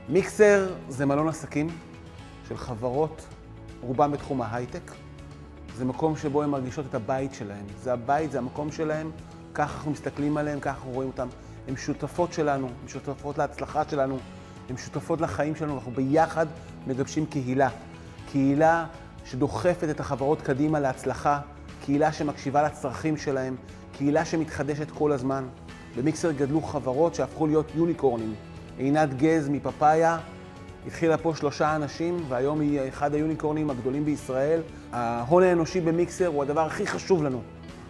מיקסר זה מלון עסקים של חברות, רובם בתחום ההייטק. זה מקום שבו הן מרגישות את הבית שלהן. זה הבית, זה המקום שלהן, ככה אנחנו מסתכלים עליהן, ככה אנחנו רואים אותן. הן שותפות שלנו, הן שותפות להצלחה שלנו, הן שותפות לחיים שלנו, אנחנו ביחד מגבשים קהילה. קהילה שדוחפת את החברות קדימה להצלחה, קהילה שמקשיבה לצרכים שלהן, קהילה שמתחדשת כל הזמן. במיקסר גדלו חברות שהפכו להיות יוניקורנים. עינת גז מפפאיה התחילה פה 3 אנשים, והיום היא אחד היוניקורנים הגדולים בישראל. ההון האנושי במיקסר הוא הדבר הכי חשוב לנו.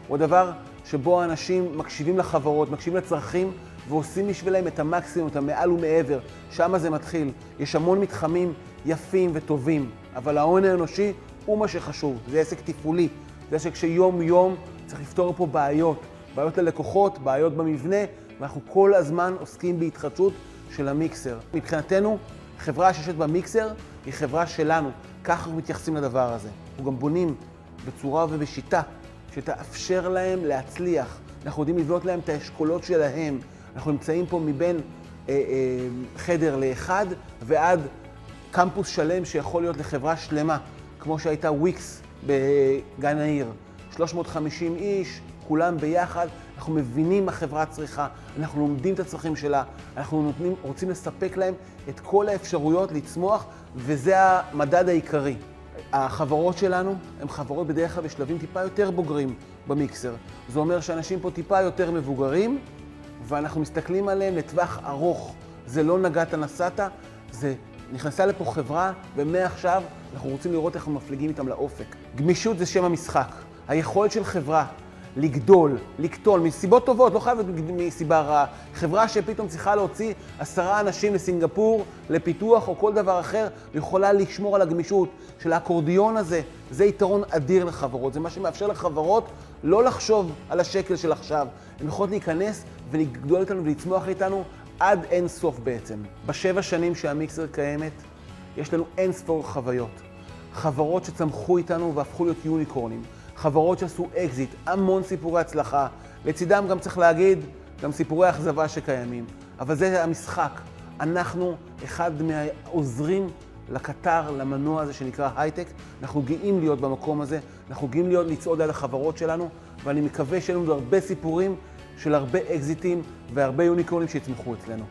הוא הדבר שבו האנשים מקשיבים לחברות, מקשיבים לצרכים, ועושים בשבילם את המקסימום, את המעל ומעבר. שם זה מתחיל. יש המון מתחמים יפים וטובים, אבל ההון האנושי הוא מה שחשוב. זה עסק תפעולי. זה עסק שיום יום צריך לפתור פה בעיות. בעיות ללקוחות, בעיות במבנה, ואנחנו כל הזמן עוסקים בהתחדשות של המיקסר. מבחינתנו, חברה שיושבת במיקסר היא חברה שלנו. ככה אנחנו מתייחסים לדבר הזה. אנחנו גם בונים בצורה ובשיטה שתאפשר להם להצליח. אנחנו יודעים לבנות להם את האשכולות שלהם. אנחנו נמצאים פה מבין חדר לאחד ועד קמפוס שלם שיכול להיות לחברה שלמה, כמו שהייתה וויקס בגן העיר. 350 איש, כולם ביחד. אנחנו מבינים מה החברה צריכה, אנחנו לומדים את הצרכים שלה, אנחנו רוצים לספק להם את כל האפשרויות לצמוח, וזה המדד העיקרי. החברות שלנו הן חברות בדרך כלל בשלבים טיפה יותר בוגרים במיקסר. זה אומר שאנשים פה טיפה יותר מבוגרים, ואנחנו מסתכלים עליהם לטווח ארוך. זה לא נגעת נסעת, זה נכנסה לפה חברה, ומעכשיו אנחנו רוצים לראות איך אנחנו מפליגים איתם לאופק. גמישות זה שם המשחק. היכולת של חברה לגדול, לקטול, מסיבות טובות, לא חייבת מסיבה רעה. חברה שפתאום צריכה להוציא 10 אנשים לסינגפור, לפיתוח או כל דבר אחר, יכולה לשמור על הגמישות של האקורדיון הזה. זה יתרון אדיר לחברות. זה מה שמאפשר לחברות לא לחשוב על השקל של עכשיו. הן יכולות להיכנס ולגדול איתנו ולצמוח איתנו עד אין סוף בעצם. ב7 שנים שהמיקסר קיימת, יש לנו אין ספור חוויות. חברות שצמחו איתנו והפכו להיות יוניקורנים. חברות שעשו אקזיט, המון סיפורי הצלחה. לצידם גם צריך להגיד, גם סיפורי אכזבה שקיימים. אבל זה המשחק. אנחנו אחד מהעוזרים לקטר, למנוע הזה שנקרא הייטק. אנחנו גאים להיות במקום הזה, אנחנו גאים לצעוד על החברות שלנו, ואני מקווה שיהיו לנו הרבה סיפורים של הרבה אקזיטים והרבה יוניקורנים שיצמחו אצלנו.